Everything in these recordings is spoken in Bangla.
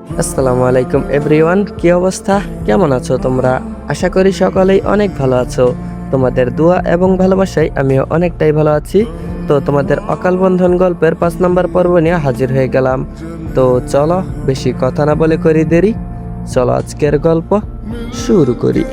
আসসালামু আলাইকুম এভরিওয়ান, কি অবস্থা? কেমন আছো তোমরা? আশা করি সকলেই অনেক ভালো আছো। তোমাদের দোয়া এবং ভালোবাসায় আমিও অনেকটাই ভালো আছি। তো তোমাদের অকাল বন্ধন গল্পের 5 নম্বর পর্ব নিয়ে হাজির হয়ে গেলাম। তো চলো বেশি কথা না বলে করি দেরি, চলো আজকের গল্প শুরু করি।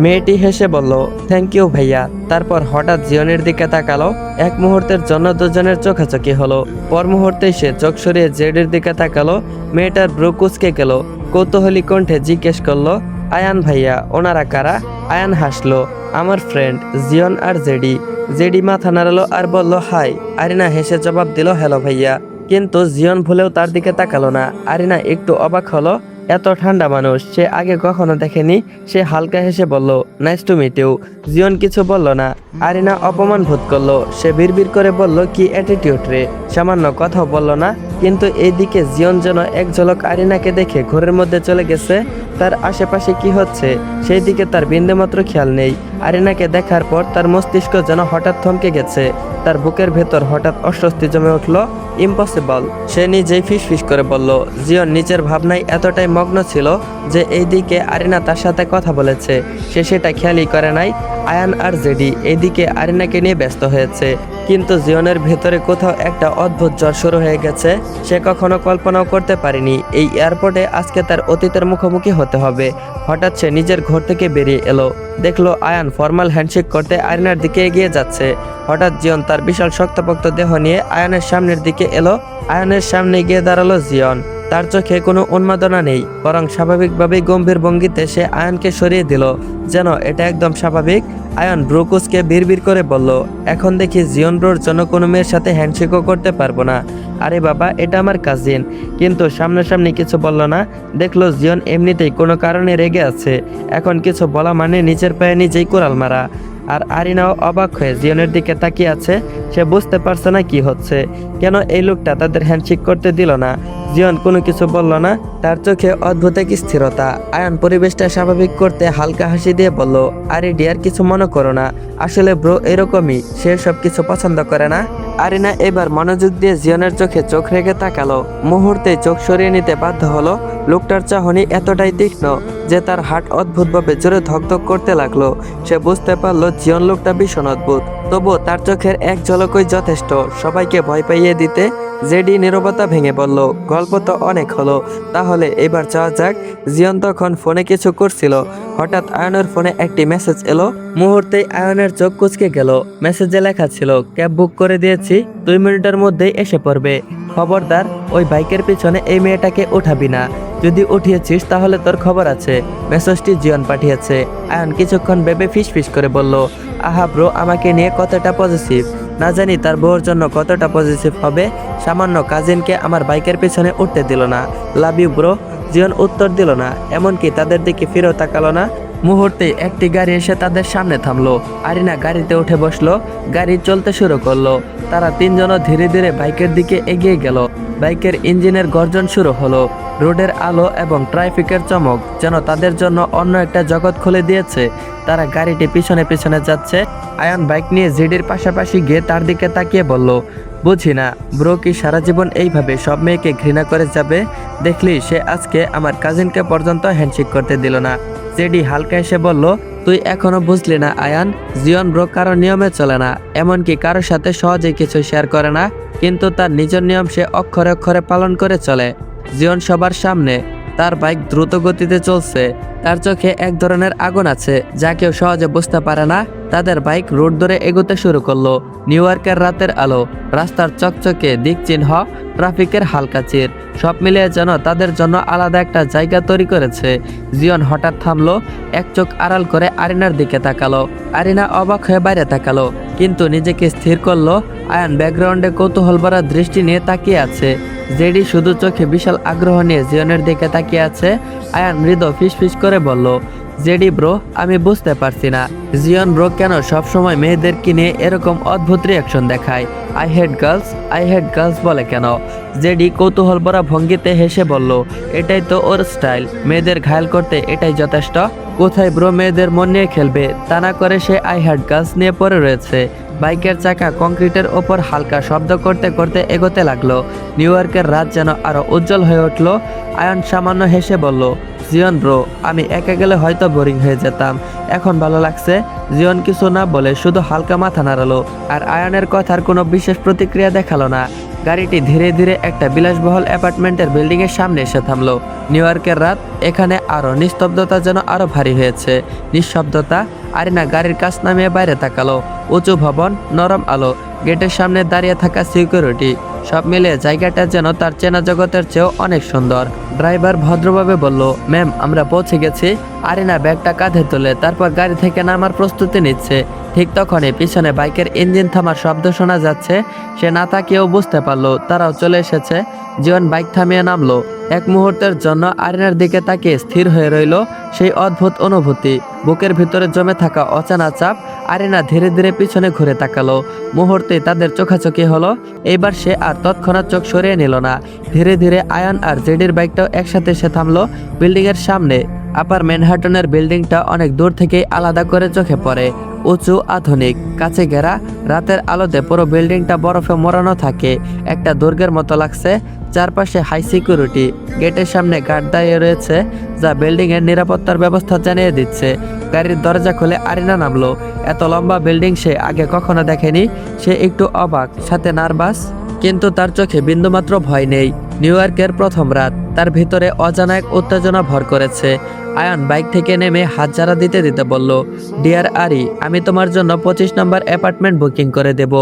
মেয়েটি হেসে বলল, থ্যাংক ইউ ভাইয়া। তারপর হঠাৎ জিয়নের দিকে তাকালো। এক মুহূর্তের জন্য দুজনের চোখাচোখি হলো। পর মুহূর্তেই সে চোখ সরিয়ে জেডির দিকে তাকালো। মেয়েটার ব্রু কুঁচকে গেল। কৌতূহলী কণ্ঠে জিজ্ঞেস করলো, আয়ান ভাইয়া, ওনারা কারা? আয়ান হাসলো, আমার ফ্রেন্ড জিয়ন আর জেডি। জেডি মাথা নাড়ালো আর বলল হাই। আরিনা হেসে জবাব দিল, হ্যালো ভাইয়া। কিন্তু জিয়ন ভুলেও তার দিকে তাকালো না। আরিনা একটু অবাক হলো, এত ঠান্ডা মানুষ সে আগে কখনো দেখেনি। সে হালকা হেসে বলল, নাইস টু মিট ইউ। জিয়ন কিছু বলল না। আরিনা অপমান বোধ করলো। সে বিড়বিড় করে বলল, কি অ্যাটিটিউড রে, সামান্য কথাও বলল না। কিন্তু এইদিকে জিয়ন যেন এক ঝলক আরিনাকে দেখে ঘরের মধ্যে চলে গেছে। তার আশেপাশে কি হচ্ছে সেই দিকে তার বিন্দুমাত্র খেয়াল নেই। আরিনাকে দেখার পর তার মস্তিষ্ক যেন হঠাৎ থমকে গেছে। তার বুকের ভেতর হঠাৎ অস্বস্তি জমে উঠল। ইম্পসিবল, সে নিজেই ফিসফিস করে বলল। জিয়ন নিচের ভাবনায় এতটাই মগ্ন ছিল যে এইদিকে আরিনা তার সাথে কথা বলেছে, সে সেটা খেয়ালই করে নাই। আয়ান আর জেডি এইদিকে আরিনাকে নিয়ে ব্যস্ত হয়েছে। কিন্তু জিয়নের ভেতরে কোথাও একটা অদ্ভুত জ্বর শুরু হয়ে গেছে। সে কখনো কল্পনাও করতে পারেনি এই এয়ারপোর্টে আজকে তার অতীতের মুখোমুখি হতে হবে। হঠাৎ সে নিজের ঘর থেকে বেরিয়ে এলো। দেখলো আয়ান ফর্মাল হ্যান্ডশেক করতে আরিনার দিকে এগিয়ে যাচ্ছে। হঠাৎ জিয়ন তার বিশাল শক্তপোক্ত দেহ নিয়ে আয়ানের সামনের দিকে এলো। আয়ানের সামনে গিয়ে দাঁড়ালো জিয়ন। তার চোখে কোনো উন্মাদনা নেই, বরং স্বাভাবিকভাবেই গম্ভীর ভঙ্গিতে সে আয়ানকে সরিয়ে দিল, যেন এটা একদম স্বাভাবিক। আয়ান ব্রুকুসকে বিড়বিড় করে বলল, এখন দেখি জিয়ন ব্রোর জন্য কোনো মেয়ের সাথে হ্যান্ডশেকও করতে পারবো না। আরে বাবা, এটা আমার কাজিন। কিন্তু সামনাসামনি কিছু বলল না। দেখলো জিয়ন এমনিতেই কোনো কারণে রেগে আছে। এখন কিছু বলা মানে নিজের পায়ে নিজেই কোরাল মারা। আর আরিনাও অবাক হয়ে জিয়নের দিকে তাকিয়ে আছে। সে বুঝতে পারছে না কি হচ্ছে, কেন এই লোকটা তাদের হ্যান্ডশেক করতে দিল না। জিয়ন কোনো কিছু বলল না, তার চোখে অদ্ভুত এক স্থিরতা। আয়ান পরিবেশটা স্বাভাবিক করতে হালকা হাসি দিয়ে বলল, আরে ডিয়ার, কিছু মনে করো না। আসলে ব্রো এরকমই, সে সব কিছু পছন্দ করে না। আরিনা এবার মনোযোগ দিয়ে জিয়নের চোখে চোখ রেখে তাকালো। মুহূর্তে চোখ সরিয়ে নিতে বাধ্য হলো। লোকটার চাহনি এতটাই তীক্ষ্ণ যে তার হার্ট অদ্ভুতভাবে জোরে ধকধক করতে লাগলো। সে বুঝতে পারলো জিয়ন লোকটা ভীষণ অদ্ভুত, তবু তার চোখের এক ঝলকই যথেষ্ট সবাইকে ভয় পাইয়ে দিতে। জেডি নীরবতা ভেঙে বলল, গল্প তো অনেক হলো, তাহলে এবার যাওয়া যাক। জিয়ন তখন ফোনে কিছু করছিল। হঠাৎ আয়নের ফোনে একটি মেসেজ এলো। মুহূর্তেই আয়নের চোখ কুঁচকে গেল। মেসেজে লেখা ছিল, ক্যাব বুক করে দিয়েছি, 2 মিনিটের মধ্যেই এসে পড়বে। খবরদার ওই বাইকের পিছনে এই মেয়েটাকে উঠাবি না, যদি উঠিয়েছিস তাহলে তোর খবর আছে। মেসেজটি জিয়ন পাঠিয়েছে। আয়ন কিছুক্ষণ ভেবে ফিসফিস করে বলল, আহা ব্রো, আমাকে নিয়ে কতটা পজিটিভ, না জানি তার বউর জন্য কতটা পজিটিভ হবে। সামান্য কাজিনকে আমার বাইকের পেছনে উঠতে দিল না। Love you bro. জিয়ন উত্তর দিল না, এমনকি তাদের দিকে ফিরেও তাকালো না। মুহূর্তে একটি গাড়ি এসে তাদের সামনে থামলো। আরিনা গাড়িতে উঠে বসলো। গাড়ি চলতে শুরু করলো। তারা তিনজনও ধীরে ধীরে বাইকের দিকে এগিয়ে গেল। বাইকের ইঞ্জিনের গর্জন শুরু হলো। রোডের আলো এবং ট্রাফিকের চমক যেন তাদের জন্য অন্য একটা জগৎ খুলে দিয়েছে। তারা গাড়িটি পিছনে পিছনে যাচ্ছে। আয়ান বাইক নিয়ে জিডির পাশাপাশি গিয়ে তার দিকে তাকিয়ে বলল, বুঝি না ব্রো কি সারা জীবন এইভাবে সব মেয়েকে ঘৃণা করে যাবে? দেখলি সে আজকে আমার কাজিনকে পর্যন্ত হ্যান্ডশেক করতে দিল না। জেডি হালকা এসে বলল, তুই এখনো বুঝলি না আয়ান, জিয়ন ব্রো কারো নিয়মে চলে না, এমনকি কারোর সাথে সহজেই কিছু শেয়ার করে না। কিন্তু তার নিজের নিয়ম সে অক্ষরে অক্ষরে পালন করে চলে। জিয়ন সবার সামনে, তার বাইক দ্রুত গতিতে চলছে। তার চোখে এক ধরনের আগুন আছে যা কেউ সহজে বুঝতে পারে না। তাদের বাইক রোড ধরে এগোতে শুরু করলো। নিউ ইয়র্কের রাতের আলো, রাস্তার চকচকে দিক চিহ্ন, ট্রাফিকের হালকা চির, সব মিলিয়ে যেন তাদের জন্য আলাদা একটা জায়গা তৈরি করেছে। জিয়ন হঠাৎ থামলো। এক চোখ আড়াল করে আরিনার দিকে তাকালো। আরিনা অবাক হয়ে বাইরে তাকালো, কিন্তু নিজেকে স্থির করলো। আয়ান ব্যাকগ্রাউন্ডে কৌতূহল ভরা দৃষ্টি নিয়ে তাকিয়ে আছে। জেডি শুধু চোখে বিশাল আগ্রহ নিয়ে জিয়নের দিকে তাকিয়ে আছে। আয়ান মৃদু ফিসফিস করে বলল, জেডি ব্রো, আমি বুঝতে পারছি না জিয়ন ব্রো কেন সবসময় মেয়েদের কিনে এরকম অদ্ভুত রিয়াকশন দেখায়। আই হেড গার্লস বলে কেন? জেডি কৌতূহল ভরা ভঙ্গিতে হেসে বলল, এটাই তো ওর স্টাইল, মেয়েদের ঘায়াল করতে এটাই যথেষ্ট। কোথায় ব্রো মেয়েদের মন নিয়ে খেলবে, তা না করে সে আই হেড গার্লস নিয়ে পড়ে রয়েছে। বাইকের চাকা কংক্রিটের ওপর হালকা শব্দ করতে করতে এগোতে লাগলো। নিউ ইয়র্কের রাত যেন আরো উজ্জ্বল হয়ে উঠল। আয়ন সামান্য হেসে বলল, জিয়ন ব্রো, আমি একা গেলে হয়তো বোরিং হয়ে যেতাম, এখন ভালো লাগছে। জিয়ন কিছু না বলে শুধু হালকা মাথা নাড়ালো, আর আয়নের কথার কোনো বিশেষ প্রতিক্রিয়া দেখালো না। গাড়িটি ধীরে ধীরে একটা বিলাসবহুল অ্যাপার্টমেন্টের বিল্ডিং এর সামনে এসে থামলো। নিউ ইয়র্কের রাত, এখানে আরো নিস্তব্ধতা যেন আরো ভারী হয়েছে। নিঃশব্দতা। আরিনা গাড়ির কাছ নামিয়ে বাইরে তাকালো। উঁচু ভবন, নরম আলো, গেটের সামনে দাঁড়িয়ে থাকা সিকিউরিটি, সব মিলিয়ে জায়গাটা যেন তার চেনা জগতের চেয়েও অনেক সুন্দর। ড্রাইভার ভদ্রভাবে বলল, ম্যাম, আমরা পৌঁছে গেছি। আরিনা ব্যাগটা কাঁধে তুলে তারপর গাড়ি থেকে নামার প্রস্তুতি নিচ্ছে। ঠিক তখনই পিছনে বাইকের ইঞ্জিন থামার শব্দ শোনা যাচ্ছে। সে না তাকিয়েও বুঝতে পারলো তারাও চলে এসেছে। জীবন বাইক থামিয়ে নামলো। এক মুহূর্তের জন্য আরিনার দিকে তাকিয়ে স্থির হয়ে রইল। সেই অদ্ভুত অনুভূতি, বুকের ভিতরে জমে থাকা অচেনা চাপ। আরিনা ধীরে ধীরে পিছনে ঘুরে তাকালো। মুহূর্তে তাদের চোখাচোখি হলো। এইবার সে আর তৎক্ষণাৎ চোখ সরিয়ে নিল না। ধীরে ধীরে আয়ন আর জেডির বাইকটাও একসাথে এসে থামলো বিল্ডিং এর সামনে। আপার ম্যানহাটনের বিল্ডিংটা অনেক দূর থেকেই আলাদা করে চোখে পড়ে। উঁচু, আধুনিক, কাছে ঘেরা। রাতের আলোতে পুরো বিল্ডিংটা বরফে মোড়ানো থাকে। একটা দুর্গের মতো লাগছে। চারপাশে হাই সিকিউরিটি। গেটের সামনে গার্ড দাঁড়িয়ে রয়েছে, যা বিল্ডিং এর নিরাপত্তার ব্যবস্থা জানিয়ে দিচ্ছে। গাড়ির দরজা খুলে আরিনা নামলো। এত লম্বা বিল্ডিং সে আগে কখনো দেখেনি। সে একটু অবাক, সাথে নার্ভাস, কিন্তু তার চোখে বিন্দুমাত্র ভয় নেই। নিউ ইয়র্কের প্রথম রাত, তার ভিতরে অজানা এক উত্তেজনা ভর করেছে। আয়ন বাইক থেকে নেমে হাত ঝাড়া দিতে দিতে বলল, ডিয়ার আরি, আমি তোমার জন্য 25 নম্বর অ্যাপার্টমেন্ট বুকিং করে দেব।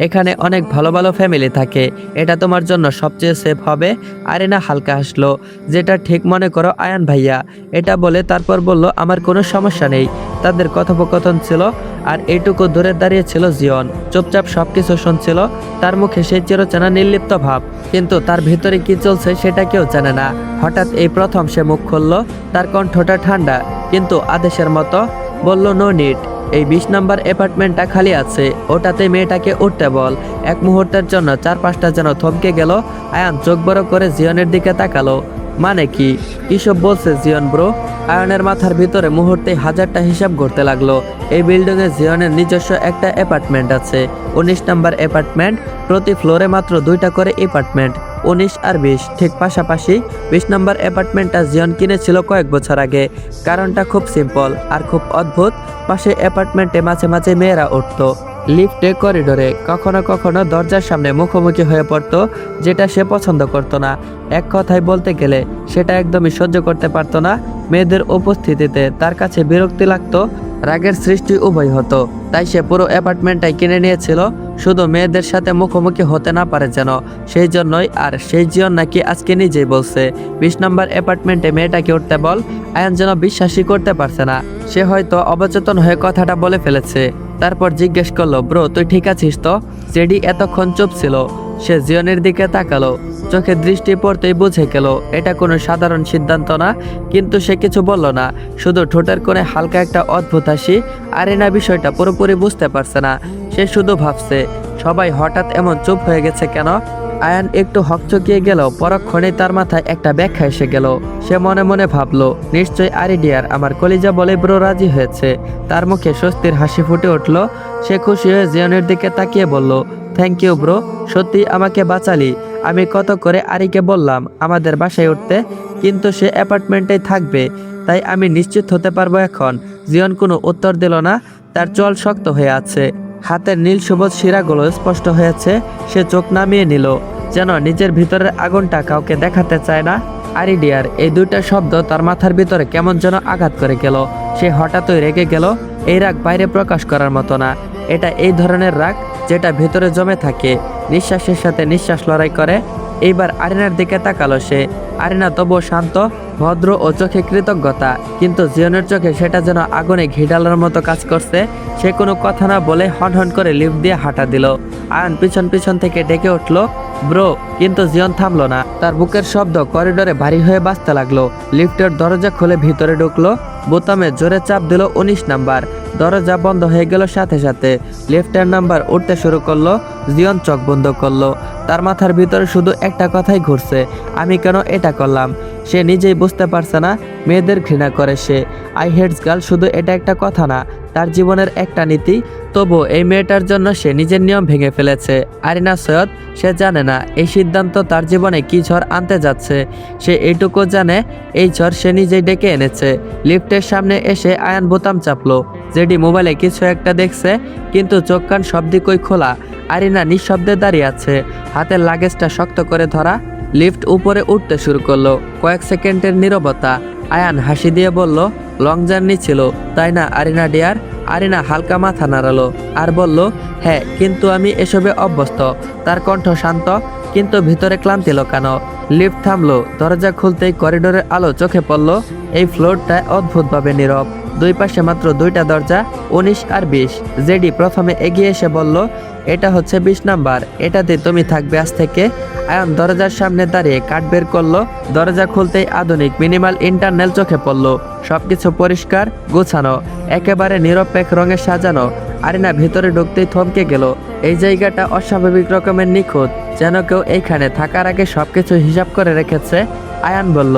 এখানে অনেক ভালো ভালো ফ্যামিলি থাকে, এটা তোমার জন্য সবচেয়ে সেফ হবে। আরিনা হালকা হাসলো, যেটা ঠিক মনে করো আয়ন ভাইয়া। এটা বলে তারপর বলল, আমার কোনো সমস্যা নেই। তাদের কথোপকথন ছিল, আর এইটুকু দূরে দাঁড়িয়ে ছিল জিয়ন। চুপচাপ সবকিছু শুনছিল। তার মুখে সেই চিরচেনা নির্লিপ্ত ভাব, কিন্তু তার ভিতরে কি চলছে সেটা কেউ জানে না। হঠাৎ এই প্রথম সে মুখ খুলল। তার কণ্ঠটা ঠান্ডা কিন্তু আদেশের মতো। বলল, নো নিড, এই 20 নম্বর অ্যাপার্টমেন্টটা খালি আছে, ওটাতে মেয়েটাকে উঠতে বল। এক মুহূর্তের জন্য চারপাশটা যেন থমকে গেল। আয়ান চোখ বড় করে জিয়নের দিকে তাকালো। মানে কি? কিসব বলছে জিয়ন ব্রো? আয়নের মাথার ভিতরে মুহূর্তে হাজারটা হিসাব করতে লাগলো। এই বিল্ডিংয়ে জিয়নের নিজস্ব একটা অ্যাপার্টমেন্ট আছে, 19 নম্বর অ্যাপার্টমেন্ট। প্রতি ফ্লোরে মাত্র 2টা করে অ্যাপার্টমেন্ট, 19 আর 20 ঠিক পাশাপাশি। 20 নম্বর অ্যাপার্টমেন্টটা জিয়ন কিনেছিল কয়েক বছর আগে। কারণটা খুব সিম্পল আর খুব অদ্ভুত। পাশে অ্যাপার্টমেন্টে মাঝে মাঝে মেয়েরা উঠতো, লিফটে, করিডোরে, কখনো কখনো দরজার সামনে মুখোমুখি হয়ে পড়তো, যেটা সে পছন্দ করতো না। এক কথায় বলতে গেলে সেটা একদমই সহ্য করতে পারতো না। মেয়েদের উপস্থিতিতে তার কাছে বিরক্তি লাগতো, রাগের সৃষ্টি উভয় হতো। তাই সে পুরো অ্যাপার্টমেন্টটাই কিনে নিয়েছিল, শুধু মেয়েদের সাথে মুখোমুখি হতে না পারে যেন। সেই জন্যই। আর সেই জিয়ন নাকি আজকে নিজেই বলছে 20 নম্বর অ্যাপার্টমেন্টে মেয়েটাকে উঠতে বল। আয়ন যেন বিশ্বাসই করতে পারছে না। সে হয়তো অবচেতন হয়ে কথাটা বলে ফেলেছে। তারপর জিজ্ঞেস করলো, ব্রো, তুই ঠিক আছিস তো? জেডি এতক্ষণ চুপ ছিল। সে জিয়নের দিকে তাকালো। চোখে দৃষ্টি পড়তেই বুঝে গেল এটা কোনো সাধারণ সিদ্ধান্ত না। কিন্তু সে কিছু বলল না, শুধু ঠোঁটের কোণে হালকা একটা অদ্ভুত হাসি। আরিনা বিষয়টা পুরোপুরি বুঝতে পারছে না। সে শুধু ভাবছে, সবাই হঠাৎ এমন চুপ হয়ে গেছে কেন? আয়ান একটু হকচকিয়ে গেল। পরক্ষণেই তার মাথায় একটা ব্যাখ্যা এসে গেল। সে মনে মনে ভাবলো, নিশ্চয়ই আরি ডিয়ার আমার কলিজা বলে ব্রো রাজি হয়েছে। তার মুখে স্বস্তির হাসি ফুটে উঠল। সে খুশি হয়ে জিয়নের দিকে তাকিয়ে বলল, থ্যাংক ইউ ব্রো, সত্যি আমাকে বাঁচালি। আমি কত করে আরিকে বললাম আমাদের বাসায় উঠতে, কিন্তু সে অ্যাপার্টমেন্টেই থাকবে, তাই আমি নিশ্চিত হতে পারবো এখন। জিয়ন কোনো উত্তর দিল না। তার চোয়াল শক্ত হয়ে আছে, হাতের নীল সবুজ শিরাগুলো স্পষ্ট হয়েছে। সে চোখ নামিয়ে নিল, যেন নিজের ভিতরের আগুনটা কাউকে দেখাতে চায় না। আরি ডিয়ার, এই দুইটা শব্দ তার মাথার ভিতরে কেমন যেন আঘাত করে গেল। সে হঠাৎই রেগে গেল। এই রাগ বাইরে প্রকাশ করার মতো না। এটা এই ধরনের রাগ যেটা ভেতরে জমে থাকে, নিঃশ্বাসের সাথে নিঃশ্বাস লড়াই করে। এইবার আরিনার দিকে তাকালো সে। আরিনা তবুও শান্ত, ভদ্র ও চোখে কৃতজ্ঞতা, কিন্তু জিয়নের চোখে সেটা যেন আগুনে ঘি ঢালার মতো কাজ করছে। সে কোনো কথা না বলে হনহন করে লিফট দিয়ে হাঁটা দিল। আয়ন পিছন পিছন থেকে ডেকে উঠল, ব্রো। কিন্তু জিয়ন থামলো না। তার বুকের শব্দ করিডোরে ভারী হয়ে বাজতে লাগলো। লিফটের দরজা খুলে ভিতরে ঢুকলো। বোতামে জোরে চাপ দিল 19 নাম্বার। দরজা বন্ধ হয়ে গেল সাথে সাথে। লিফটের নাম্বার উঠতে শুরু করলো। জিয়ন চোখ বন্ধ করলো। তার মাথার ভিতরে শুধু একটা কথাই ঘুরছে, আমি কেন এটা করলাম। সে নিজেই বুঝতে পারছে না মেয়েদের ঘৃণা করে সে। আই হেটস গার্ল শুধু এটা একটা কথা না, তার জীবনের একটা নীতি। তবু এই মেয়েটার জন্য সে নিজের নিয়ম ভেঙে ফেলেছে। আরিনা সৈয়দ, সে জানে না এই সিদ্ধান্ত তার জীবনে কি ঝড় আনতে যাচ্ছে। সে এইটুকু জানে এই ঝড় সে নিজেই ডেকে এনেছে। লিফটের সামনে এসে আয়ান বোতাম চাপলো। জেডি মোবাইলে কিছু একটা দেখছে, কিন্তু চোখ কান সব দিকই খোলা। আরিনা নিঃশব্দে দাঁড়িয়ে আছে, হাতের লাগেজটা শক্ত করে ধরা। লিফট উপরে উঠতে শুরু করলো। কয়েক সেকেন্ডের নীরবতা। আয়ান হাসি দিয়ে বলল, লং জার্নি ছিল তাই না আরিনা ডিয়ার? আরিনা হালকা মাথা নাড়ালো আর বলল, হ্যাঁ, কিন্তু আমি এসবে অভ্যস্ত। তার কণ্ঠ শান্ত, কিন্তু ভিতরে ক্লান্তি লোকানো। লিফট থামলো। দরজা খুলতেই করিডোরের আলো চোখে পড়ল। এই ফ্লোরটা অদ্ভুতভাবে নীরব। দুই পাশে মাত্র দুইটা দরজা, 19 আর 20। জেডি প্রথমে এগিয়ে এসে বলল, এটা হচ্ছে 20 নাম্বার, এটাতে তুমি থাকবে আজ থেকে। আয়ন দরজার সামনে দাঁড়িয়ে কাঠ বের করলো। দরজা খুলতেই আধুনিক মিনিমাল ইন্টারনাল চোখে পড়ল। সবকিছু পরিষ্কার গোছানো, একেবারে নিরপেক্ষ রঙে সাজানো। আরিনা ভিতরে ঢুকতেই থমকে গেল। এই জায়গাটা অস্বাভাবিক রকমের নিখুঁত, যেন কেউ এইখানে থাকার আগে সবকিছু হিসাব করে রেখেছে। আয়ান বলল,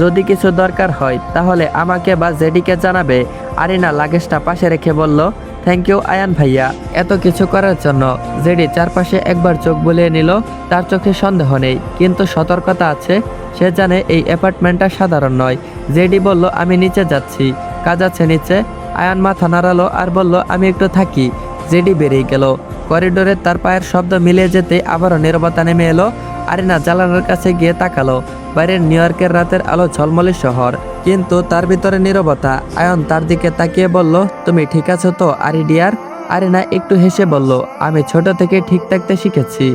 যদি কিছু দরকার হয় তাহলে আমাকে বা জেডিকে জানাবে। আরিনা লাগেজটা পাশে রেখে বলল, থ্যাংক ইউ আয়ান ভাইয়া, এত কিছু করার জন্য। জেডি চারপাশে একবার চোখ বুলিয়ে নিল। তার চোখে সন্দেহ নেই, কিন্তু সতর্কতা আছে। সে জানে এই অ্যাপার্টমেন্টটা সাধারণ নয়। জেডি বলল, আমি নিচে যাচ্ছি, কাজ আছে নিচে। আয়ান মাথা নাড়ালো আর বলল, আমি একটু থাকি। জেডি বেরিয়ে গেল। করিডোরে তার পায়ের শব্দ মিলিয়ে যেতে আবারও নীরবতা নেমে এলো। আরিনা জানালার কাছে গিয়ে তাকালো। বাইরের নিউ ইয়র্কের রাতের আলো ঝলমলে শহর, কিন্তু তার ভিতরে নীরবতা। আয়ন তার দিকে তাকিয়ে বলল, তুমি ঠিক আছো তো আরি ডিয়ার? আরিনা একটু হেসে বলল, আমি ছোট থেকে ঠিক থাকতে শিখেছি।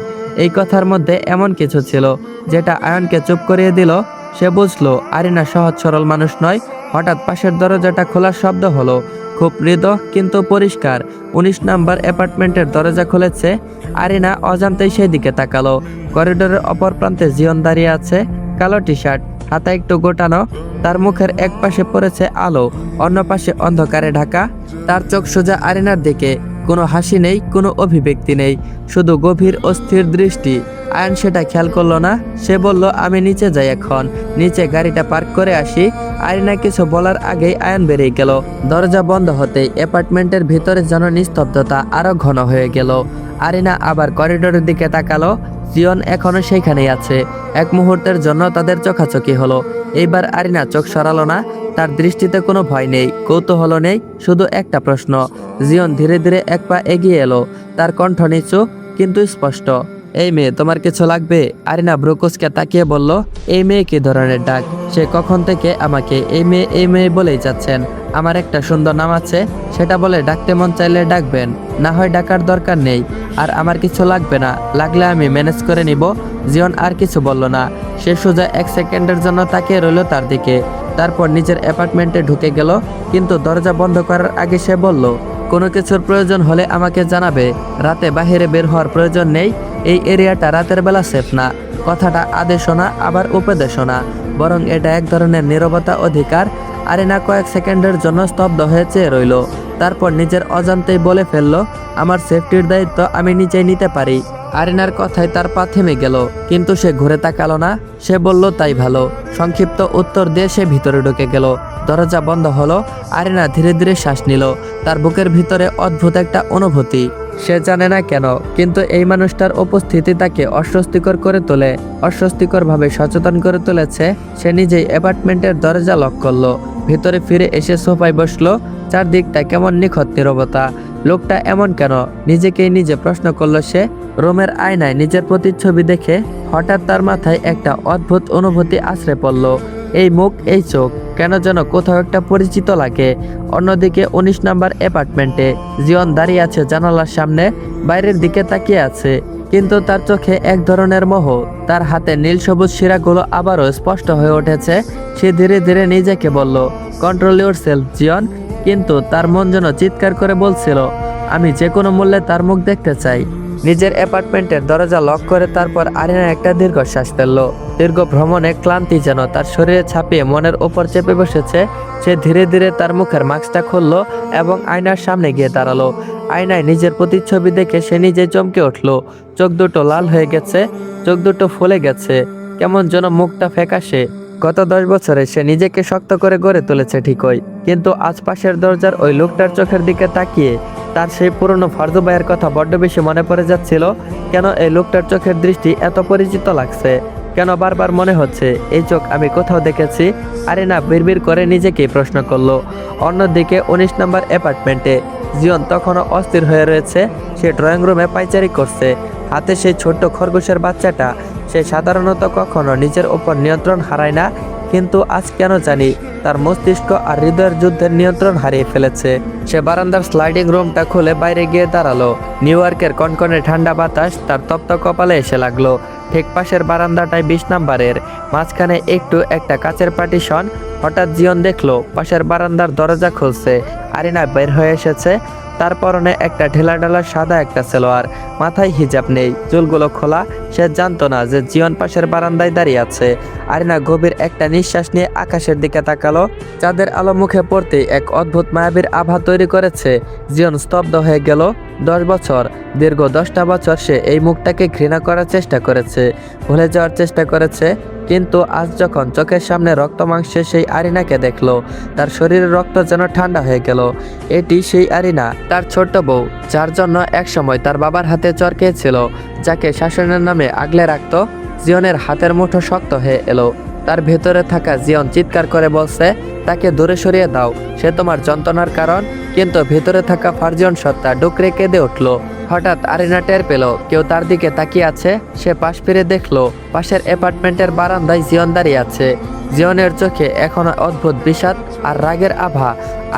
এই কথার মধ্যে এমন কিছু ছিল যেটা আয়নকে চুপ করিয়ে দিল। সে বুঝলো আরিনা সহজ সরল মানুষ নয়। হঠাৎ পাশের দরজাটা খোলার শব্দ হলো, খুব মৃদু কিন্তু পরিষ্কার। 19 নাম্বার অ্যাপার্টমেন্টের দরজা খুলেছে। আরিনা অজান্তেই সেই দিকে তাকালো। করিডোরের অপর প্রান্তে জিয়ন দাঁড়িয়ে আছে, কালো টি শার্ট, হাতা একটু গোটানো। তার মুখের এক পাশে পড়েছে আলো, অন্য পাশে অন্ধকারে ঢাকা। তার চোখ সোজা আরিনার দিকে, কোনো হাসি নেই, কোনো অভিব্যক্তি নেই, শুধু গভীর অস্থির দৃষ্টি। আয়ন সেটা খেয়াল করলো না। সে বলল, আমি নিচে যাই এখন, নিচে গাড়িটা পার্ক করে আসি। আরিনা কিছু বলার আগেই আয়ন বেরিয়ে গেল। দরজা বন্ধ হতেই অ্যাপার্টমেন্টের ভিতরে যেন নিস্তব্ধতা আরো ঘন হয়ে গেল। আরিনা আবার করিডোরের দিকে তাকালো। জিয়ন এখনো সেইখানেই আছে। এক মুহূর্তের জন্য তাদের চোখাচোখি হলো। এইবার আরিনা চোখ সরালো না। তার দৃষ্টিতে কোনো ভয় নেই, কৌতূহল নেই, শুধু একটা প্রশ্ন। জিয়ন ধীরে ধীরে এক পা এগিয়ে এলো। তার কণ্ঠ নিচু কিন্তু স্পষ্ট, এই মেয়ে, তোমার কিছু লাগবে? আরিনা ব্রুকুসকে তাকিয়ে বলল, এই মেয়ে কি ধরনের ডাক? সে কখন থেকে আমাকে এই মেয়ে বলেই যাচ্ছেন। আমার একটা সুন্দর নাম আছে, সেটা বলে ডাকতে মন চাইলে ডাকবেন, না হয় ডাকার দরকার নেই। আর আমার কিছু লাগবে না, লাগলে আমি ম্যানেজ করে নিব। জিয়ন আর কিছু বলল না। সে সোজা 1 সেকেন্ডের জন্য তাকিয়ে রইল তার দিকে, তারপর নিজের অ্যাপার্টমেন্টে ঢুকে গেল। কিন্তু দরজা বন্ধ করার আগে সে বলল, কোনো কিছুর প্রয়োজন হলে আমাকে জানাবে, রাতে বাহিরে বের হওয়ার প্রয়োজন নেই। এই এরিয়াটা রাতের বেলা সেফ না। কথাটা আদেশও না, আবার উপদেশও না, বরং এটা এক ধরনের নীরবতা অধিকার। আরিনা কয়েক সেকেন্ডের জন্য স্তব্ধ হয়ে চেয়ে রইল। তারপর নিজের অজান্তেই বলে ফেলল, আমার সেফটির দায়িত্ব আমি নিজেই নিতে পারি। আরিনার কথায় তার পা থেমে গেল, কিন্তু সে ঘুরে তাকালো না। সে বলল, তাই ভালো। সংক্ষিপ্ত উত্তর দিয়ে সে ভিতরে ঢুকে গেল। দরজা বন্ধ হলো। আরিনা ধীরে ধীরে শ্বাস নিল। তার বুকের ভিতরে অদ্ভুত একটা অনুভূতি। সে জানে না কেন, কিন্তু এই মানুষটার উপস্থিতি তাকে অস্বস্তিকর করে তোলে, অস্বস্তিকরভাবে সচেতন করে তুলেছে। সে নিজেই অ্যাপার্টমেন্টের দরজা লক করলো। ভিতরে ফিরে এসে সোফায় বসলো। চারদিকটা কেমন নিখুঁত নীরবতা। লোকটা এমন কেন? নিজেকেই নিজে প্রশ্ন করলো সে। রুমের আয়নায় নিজের প্রতিচ্ছবি দেখে হঠাৎ তার মাথায় একটা অদ্ভুত অনুভূতি আছড়ে পড়ল। এই মুখ, এই চোখ, কেন যেন কোথাও একটা পরিচিত লাগে। অন্যদিকে 19 নাম্বার অ্যাপার্টমেন্টে জিয়ন দাঁড়িয়ে আছে জানালার সামনে, বাইরের দিকে তাকিয়ে আছে, কিন্তু তার চোখে এক ধরনের মোহ। তার হাতে নীল সবুজ শিরাগুলো আবারও স্পষ্ট হয়ে উঠেছে। সে ধীরে ধীরে নিজেকে বলল, কন্ট্রোল ইউর সেলফ জিয়ন। কিন্তু তার মন যেন চিৎকার করে বলছিল, আমি যে কোনো মূল্যে তার মুখ দেখতে চাই। নিজের অ্যাপার্টমেন্টের দরজা লক করে তারপর আরিনা একটা দীর্ঘশ্বাস ফেলল। দীর্ঘ ভ্রমণে ক্লান্তি যেন তার শরীরে ছাপিয়ে মনের ওপর চেপে বসেছে। সে ধীরে ধীরে তার মুখের মাস্কটা খুলল এবং আয়নার সামনে গিয়ে দাঁড়ালো। আয়নায় নিজের প্রতিচ্ছবি দেখে সে নিজে চমকে উঠল। চোখ দুটো লাল হয়ে গেছে, চোখ দুটো ফুলে গেছে, কেমন যেন মুখটা ফ্যাকাশে। গত 10 বছরে সে নিজেকে শক্ত করে গড়ে তুলেছে ঠিকই, কিন্তু আজ পাশের দরজার ওই লোকটার চোখের দিকে তাকিয়ে তার সেই পুরনো ফারজু ভাইয়ের কথা বড্ড বেশি মনে পড়ে যাচ্ছিল। কেন এই লোকটার চোখের দৃষ্টি এত পরিচিত লাগছে? কেন বারবার মনে হচ্ছে এই চোখ আমি কোথাও দেখেছি? আরিনা বিড়বিড় করে নিজেকেই প্রশ্ন করলো। অন্যদিকে 19 নম্বর অ্যাপার্টমেন্টে জিয়ন তখনও অস্থির হয়ে রয়েছে। সে ড্রয়িং রুমে পায়চারি করছে, হাতে সেই ছোট্ট খরগোশের বাচ্চাটা। সে সাধারণত কখনো নিজের ওপর নিয়ন্ত্রণ হারায় না, কিন্তু আজ কেন জানি তার মস্তিষ্ক আর হৃদয়ের যুদ্ধের নিয়ন্ত্রণ হারিয়ে ফেলেছে। সে বারান্দার স্লাইডিং রুমটা খুলে বাইরে গিয়ে দাঁড়ালো। নিউ ইয়র্কের কনকনে ঠান্ডা বাতাস তার তপ্ত কপালে এসে লাগলো। ঠিক পাশের বারান্দাটায় 20 নম্বরের মাঝখানে একটা কাচের পার্টিশন। হঠাৎ জিয়ন দেখলো পাশের বারান্দার দরজা খুলছে। আরিনা বের হয়ে এসেছে। তার পরনে একটা ঢেলা সাদা একটা সালোয়ার, মাথায় হিজাব নেই, চুলগুলো খোলা। সে জানতো না যে জিয়ন পাশের বারান্দায় দাঁড়িয়ে আছে। আরিনা গভীর একটা নিঃশ্বাস নিয়ে আকাশের দিকে তাকালো। চাঁদের আলো মুখে পড়তেই এক অদ্ভুত মায়াবীর আভা তৈরি করেছে। জিয়ন স্তব্ধ হয়ে গেল। 10 বছর, দীর্ঘ 10টা বছর সে এই মুখটাকে ঘৃণা করার চেষ্টা করেছে, ভুলে যাওয়ার চেষ্টা করেছে। কিন্তু আজ যখন চোখের সামনে রক্ত মাংসে সেই আরিনাকে দেখলো, তার শরীরের রক্ত যেন ঠান্ডা হয়ে গেল। এটি সেই আরিনা, তার ছোট্ট বউ, যার জন্য একসময় তার বাবার হাতে চর খেয়েছিল, যাকে শাসনের নামে আগলে রাখত। জিয়নের হাতের মুঠো শক্ত হয়ে এলো। তার ভেতরে থাকা জিয়ন চিৎকার করে বলছে, তাকে দূরে সরিয়ে দাও, সে তোমার যন্ত্রণার কারণ। কিন্তু ভেতরে থাকা ফারজিয়ন সত্তা ডুকরে কেঁদে উঠল। হঠাৎ আরিনা টের পেল কেউ তার দিকে তাকিয়ে আছে। সে পাশ ফিরে দেখলো পাশের অ্যাপার্টমেন্টের বারান্দায় জিয়ন দাঁড়িয়ে আছে। জিয়নের চোখে এখনো অদ্ভুত বিষাদ আর রাগের আভা।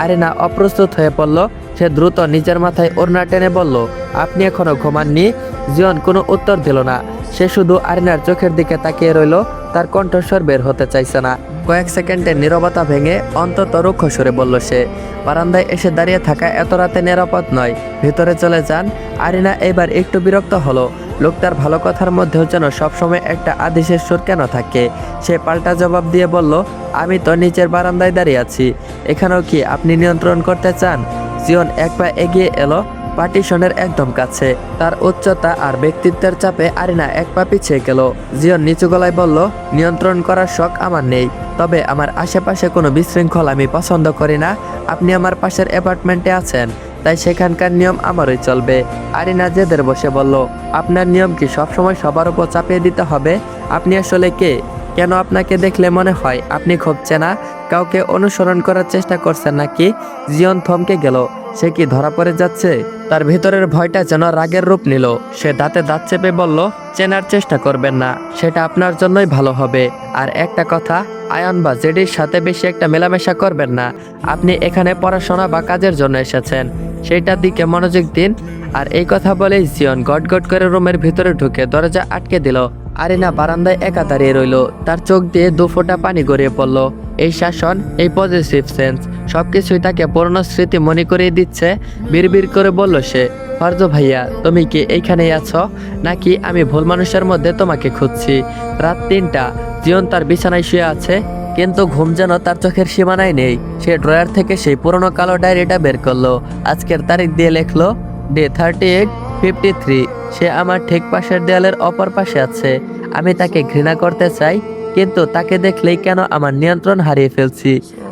আরিনা অপ্রস্তুত হয়ে পড়ল। সে দ্রুত নিজের মাথায় ওড়না টেনে বলল, আপনি এখনো ঘুমাননি? জিয়ন কোনো উত্তর দিল না। সে শুধু আরিনার চোখের দিকে তাকিয়ে রইল। তার কণ্ঠস্বর বের হতে চাইছে না। কয়েক সেকেন্ডের নীরবতা ভেঙে অন্তত রুক্ষ সুরে বলল সে, বারান্দায় এসে দাঁড়িয়ে থাকা এত রাতে নিরাপদ নয়, ভেতরে চলে যান। আরিনা এবার একটু বিরক্ত হলো। লোকটার ভালো কথার মধ্যেও যেন সবসময় একটা আদেশের সুর কেন থাকে। সে পাল্টা জবাব দিয়ে বলল, আমি তো নিচের বারান্দায় দাঁড়িয়ে আছি, এখানেও কি আপনি নিয়ন্ত্রণ করতে চান? জিয়ন এক পা এগিয়ে এলো পার্টিশনের একদম কাছে। তার উচ্চতা আর ব্যক্তিত্বের চাপে আরিনা এক পা পিছিয়ে গেল। জিয়ন নিচু গলায় বলল, নিয়ন্ত্রণ করার শখ আমার নেই, তবে আমার আশেপাশে কোনো বিশৃঙ্খল আমি পছন্দ করি না। আপনি আমার পাশের অ্যাপার্টমেন্টে আছেন, তাই সেখানকার নিয়ম আমারই চলবে। আরিনা জেদের বসে বলল, আপনার নিয়ম কি সবসময় সবার উপর চাপিয়ে দিতে হবে? আপনি আসলে কে? কেন আপনাকে দেখলে মনে হয় আপনি খুব চেনা কাউকে অনুসরণ করার চেষ্টা করছেন নাকি? জিয়ন থমকে গেল। সে কি ধরা পড়ে যাচ্ছে? তার ভিতরের ভয়টা যেন রাগের রূপ নিল। সে দাঁতে দাঁত চেপে বলল, চেনার চেষ্টা করবেন না, সেটা আপনার জন্যই ভালো হবে। আর একটা কথা, আয়ন বা জেডির সাথে বেশি একটা মেলামেশা করবেন না। আপনি এখানে পড়াশোনা বা কাজের জন্য এসেছেন, সেইটার দিকে মনোযোগ দিন। আর এই কথা বলেই জিয়ন গটগট করে রুমের ভিতরে ঢুকে দরজা আটকে দিল। আরিনা বারান্দায় একা দাঁড়িয়ে রইল। তার চোখ দিয়ে 2 ফোঁটা পানি গড়িয়ে পড়ল। এই শাসন, এই পজিটিভ সেন্স, সবকিছুই তাকে পুরনো স্মৃতি মনে করিয়ে দিচ্ছে। বিড়বিড় করে বলল সে, ফারজু ভাইয়া, তুমি কি এইখানেই আছো, নাকি আমি ভুল মানুষের মধ্যে তোমাকে খুঁজছি? রাত 3টা, জিয়ন তার বিছানায় শুয়ে আছে, কিন্তু ঘুম যেন তার চোখের সীমানায় নেই। সে ড্রয়ার থেকে সেই পুরনো কালো ডায়েরিটা বের করলো। আজকের তারিখ দিয়ে লেখলো ডে 3853। সে আমার ঠিক পাশের দেয়ালের অপর পাশে আছে। আমি তাকে ঘৃণা করতে চাই, কিন্তু তাকে দেখলেই কেন আমার নিয়ন্ত্রণ হারিয়ে ফেলছি।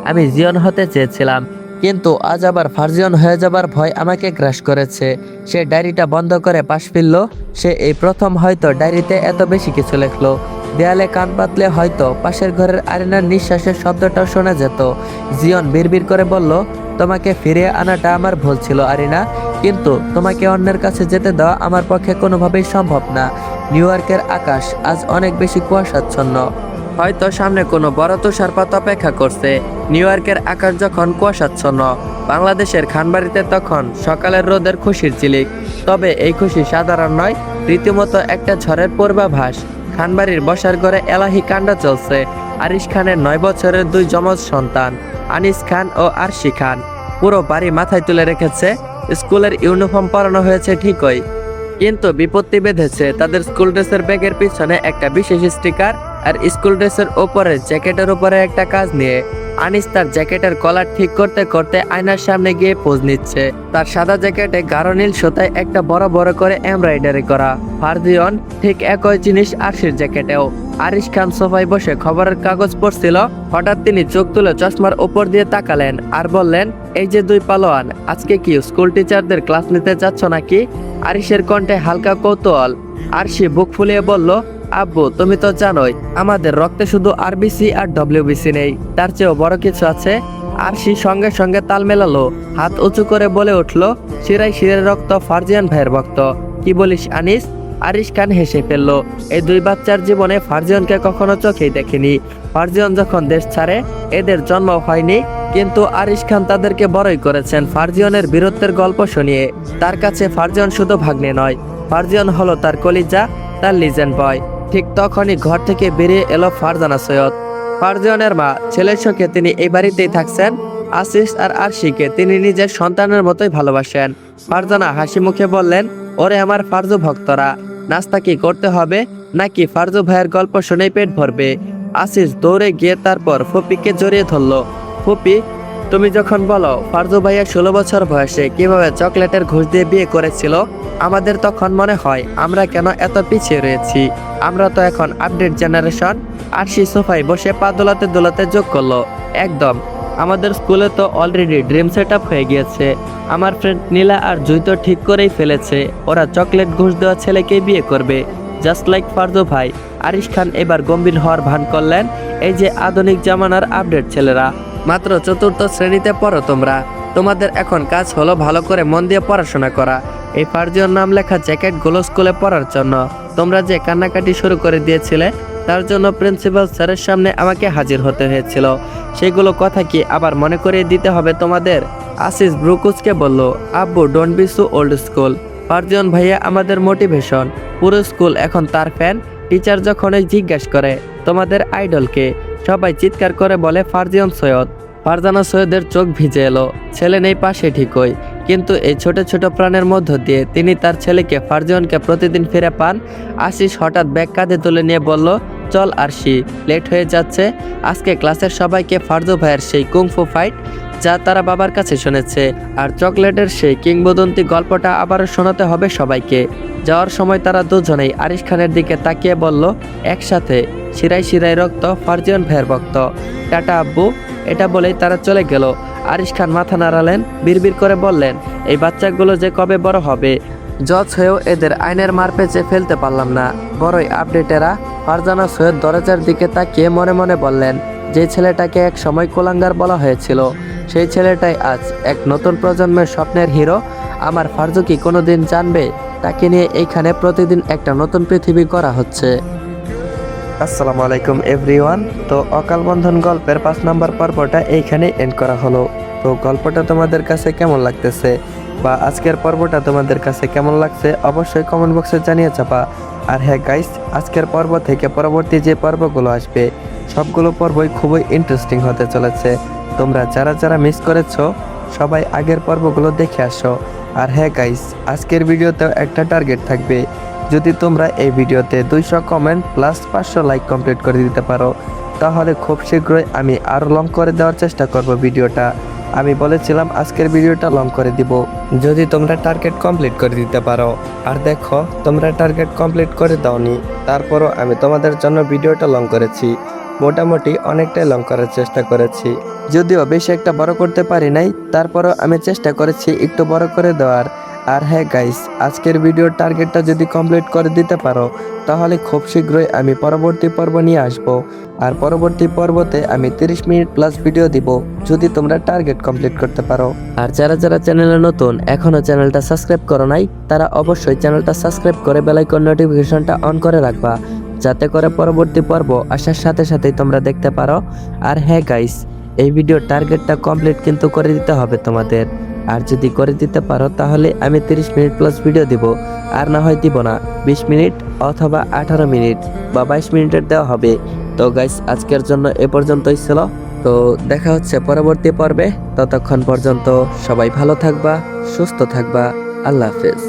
আমি জিয়ন হতে চেয়েছিলাম, কিন্তু আজ আবার ফারজিয়ন হয়ে যাবার ভয় আমাকে গ্রাস করেছে। সে ডায়েরিটা বন্ধ করে পাশ ফিরল। সে এই প্রথম হয়তো ডায়েরিতে এত বেশি কিছু লেখলো। দেয়ালে কান পাতলে হয়তো পাশের ঘরের আরিনার নিঃশ্বাসের শব্দটাও শোনা যেত। জিয়ন বিড়বিড় করে বলল, তোমাকে ফিরিয়ে আনাটা আমার ভুল ছিল আরিনা, কিন্তু তোমাকে অন্যের কাছে যেতে দেওয়া আমার পক্ষে কোনোভাবেই সম্ভব না। নিউ ইয়র্কের আকাশ আজ অনেক বেশি কুয়াশাচ্ছন্ন। হয়তো সামনে কোনো বড় তুষারপাত অপেক্ষা করছে। নিউ ইয়র্কের আকাশ যখন কুয়াশাচ্ছন্ন, বাংলাদেশের খানবাড়িতে তখন সকালের রোদের খুশির ঝিলিক। তবে এই খুশি সাধারণ নয়, রীতিমতো একটা ঝড়ের পূর্বাভাস। খানবাড়ির বসার ঘরে এলাহি কাণ্ড চলছে। আরিশ খানের 9 বছরের 2 যমজ সন্তান, আনিস খান ও আরশি খান, পুরো বাড়ি মাথায় তুলে রেখেছে। স্কুলের ইউনিফর্ম পরানো হয়েছে ঠিকই, কিন্তু বিপত্তি বেঁধেছে তাদের স্কুল ড্রেসের ব্যাগের পিছনে একটা বিশেষ স্টিকার আর স্কুল ড্রেসের ওপরে জ্যাকেটের উপরে একটা কাজ নিয়ে। আনিস তার জ্যাকেটের কলার ঠিক করতে করতে আয়নার সামনে গিয়ে পোজ নিচ্ছে। তার সাদা জ্যাকেটে গাঢ় নীল সুতায় একটা বড় বড় করে এমব্রয়ডারি করা। ফারজিয়ন ঠিক একই জিনিস আরশির জ্যাকেটেও। আরিশ খান সোফায় বসে খবরের কাগজ পড়ছিল। হঠাৎ তিনি চোখ তুলে চশমার উপর দিয়ে তাকালেন আর বললেন, এই যে দুই পালোয়ান, আজকে কি স্কুল টিচারদের ক্লাস নিতে যাচ্ছ নাকি? আরিশের কণ্ঠে হালকা কৌতূহল। আরশি বুক ফুলিয়ে বলল, আব্বু তুমি তো জানোই আমাদের রক্তে শুধু আরবিসি আর ডব্লিউবিসি নেই, তার চেয়েও বড় কিছু আছে। আরশি সঙ্গে সঙ্গে তাল মেলালো, হাত উঁচু করে বলে উঠল, শিরায় শিরের রক্ত ফারজিয়ান ভাইয়ের রক্ত। কি বলিস আনিস? আরিশ খান হেসে ফেলল। এই দুই বাচ্চার জীবনে ফারজিয়নকে কখনো চোখেই দেখেনি। ফারজিয়ন যখন দেশ ছাড়ে এদের জন্ম হয়নি, কিন্তু আরিশ খান তাদেরকে বড়ই করেছেন ফারজিয়নের বীরত্বের গল্প শুনিয়ে। তার কাছে ফারজিয়ন শুধু ভাগ্নে নয়, ফারজিয়ন হলো তার কলিজা, তার লিজেন্ড বয়। ঠিক তখনই ঘর থেকে বেরিয়ে এলো ফারজানা সৈয়দ, ফারজিয়নের মা। ছেলের শোকে তিনি এই বাড়িতেই থাকছেন। আসিস আর আরশিকে তিনি নিজের সন্তানের মতোই ভালোবাসেন। ফারজানা হাসি মুখে বললেন, ওরে আমার ফারজু ভক্তরা, নাস্তা কি করতে হবে নাকি ফারজু ভাইয়ের গল্প শুনেই পেট ভরবে? আসিস দৌড়ে গিয়ে তারপর ফুপিকে জড়িয়ে ধরল। ফুপি, তুমি যখন বলো ফারজু ভাইয়া 16 বছর বয়সে কিভাবে চকলেটের ঘুষ দিয়ে বিয়ে করেছিল, আমাদের তখন মনে হয় আমরা কেন এত পিছিয়ে রয়েছি। আমরা তো এখন আপডেট জেনারেশন। আরশি সোফায় বসে পা দোলাতে দোলাতে যোগ করলো, একদম। আমাদের স্কুলে তো অলরেডি ড্রিম সেট আপ হয়ে গিয়েছে। আমার ফ্রেন্ড নীলা আর জুই তো ঠিক করেই ফেলেছে ওরা চকলেট ঘুষ দেওয়া ছেলেকে বিয়ে করবে, জাস্ট লাইক ফারজু ভাই। আরিশ খান এবার গম্ভীর হওয়ার ভান করলেন, এই যে আধুনিক জামানার আপডেট ছেলেরা, মাত্র 4র্থ শ্রেণীতে পড়ো তোমরা। তোমাদের এখন কাজ হলো ভালো করে মন দিয়ে পড়াশোনা করা। এই ফারজিয়ন নাম লেখা জ্যাকেটগুলো স্কুলে পড়ার জন্য। তোমরা যে কান্নাকাটি শুরু করে দিয়েছিলে তার জন্য প্রিন্সিপাল স্যারের সামনে আমাকে হাজির হতে হয়েছিল। সেগুলো কথা কি আবার মনে করিয়ে দিতে হবে তোমাদের? আসিস ব্রুকুসকে বলল, আব্বু don't be so old school. ফারজিয়ন ভাইয়া আমাদের মোটিভেশন, পুরো স্কুল এখন তার ফ্যান। টিচার যখনই জিজ্ঞাসা করে তোমাদের আইডলকে, সবাই চিৎকার করে বলে ফারজিয়ন সৈয়দ। ফারজানা সৈয়দের চোখ ভিজে এলো। ছেলে নেই পাশে ঠিকই, কিন্তু এই ছোট ছোট প্রাণের মধ্য দিয়ে তিনি তার ছেলেকে ফারজিয়নকে প্রতিদিন ফিরে পান। আশিস হঠাৎ ব্যাগ কাঁধে তুলে নিয়ে বলল, চল আরশি, লেট হয়ে যাচ্ছে। আজকে ক্লাসের সবাইকে ফারজু ভাইয়ের সেই কুংফু ফাইট যা তারা বাবার কাছে শুনেছে আর চকলেটের সেই কিংবদন্তি গল্পটা আবারও শোনাতে হবে সবাইকে। যাওয়ার সময় তারা দুজনেই আরিশ খানের দিকে তাকিয়ে বলল, একসাথে শিরায় শিরায় রক্ত ফারজিয়ন ভাইয়ের ভক্ত। টাটা আব্বু। এটা বলেই তারা চলে গেল। আরিশ খান মাথা নাড়ালেন, বিড়বিড় করে বললেন, এই বাচ্চাগুলো যে কবে বড় হবে। জজ হয়েও এদের আইনের মার পেঁচে ফেলতে পারলাম না, বড়ই আপডেটেরা। ফারজানা সৈয়দ দরজার দিকে তাকিয়ে মনে মনে বললেন, যে ছেলেটাকে এক সময় কোলাঙ্গার বলা হয়েছিল সেই ছেলেটাই আজ এক নতুন প্রজন্মের স্বপ্নের হিরো। আমার ফারজু কি কোনোদিন জানবে তাকে নিয়ে এইখানে প্রতিদিন একটা নতুন পৃথিবী করা হচ্ছে। আসসালামু আলাইকুম এভরিওয়ান। তো অকাল বন্ধন গল্পের 5 নম্বর পর্বটা এইখানে এন্ড করা হলো। তো গল্পটা তোমাদের কাছে কেমন লাগতেছে বা আজকের পর্বটা তোমাদের কাছে কেমন লাগছে অবশ্যই কমেন্ট বক্সে জানিয়ে চাপা। আর হ্যাঁ গাইস, আজকের পর্ব থেকে পরবর্তী যে পর্বগুলো আসবে সবগুলো পর্বই খুবই ইন্টারেস্টিং হতে চলেছে। তোমরা যারা যারা মিস করেছো সবাই আগের পর্বগুলো দেখে আসো। আর হ্যাঁ গাইস, আজকের ভিডিওতেও একটা টার্গেট থাকবে, যদি তোমরা এই ভিডিওতে 200 কমেন্ট প্লাস 500 লাইক কমপ্লিট করে দিতে পারো তাহলে খুব শীঘ্রই আমি আরও লং করে দেওয়ার চেষ্টা করব ভিডিওটা। আমি বলেছিলাম আজকের ভিডিওটা লং করে দিব যদি তোমরা টার্গেট কমপ্লিট করে দিতে পারো। আর দেখো তোমরা টার্গেট কমপ্লিট করে দাওনি, তারপরও আমি তোমাদের জন্য ভিডিওটা লং করেছি। মোটামুটি অনেকটাই লং করার চেষ্টা করেছি, যদিও বেশি একটা বড় করতে পারি নাই, তারপরও আমি চেষ্টা করেছি একটু বড় করে দেওয়ার। আর হ্যাঁ গাইস, আজকের ভিডিওর টার্গেটটা যদি কমপ্লিট করে দিতে পারো তাহলে খুব শীঘ্রই আমি পরবর্তী পর্ব নিয়ে আসব। আর পরবর্তী পর্বতে আমি 30 মিনিট প্লাস ভিডিও দিব যদি তোমরা টার্গেট কমপ্লিট করতে পারো। আর যারা যারা চ্যানেলে নতুন এখনো চ্যানেলটা সাবস্ক্রাইব করো নাই তারা অবশ্যই চ্যানেলটা সাবস্ক্রাইব করে বেল আইকন নোটিফিকেশনটা অন করে রাখবা, যাতে করে পরবর্তী পর্ব আসার সাথে সাথেই তোমরা দেখতে পারো। আর হ্যাঁ গাইস, এই ভিডিওর টার্গেটটা কমপ্লিট কিন্তু করে দিতে হবে তোমাদের। আর যদি করে দিতে পারো তাহলে আমি 30 মিনিট প্লাস ভিডিও দিব, আর না হয় দিব না, 20 মিনিট অথবা 18 মিনিট বা 22 মিনিটের দেওয়া হবে। তো গাইস, আজকের জন্য এ পর্যন্তই ছিল। তো দেখা হচ্ছে পরবর্তী পর্বে, ততক্ষণ পর্যন্ত সবাই ভালো থাকবা, সুস্থ থাকবা। আল্লাহ হাফেজ।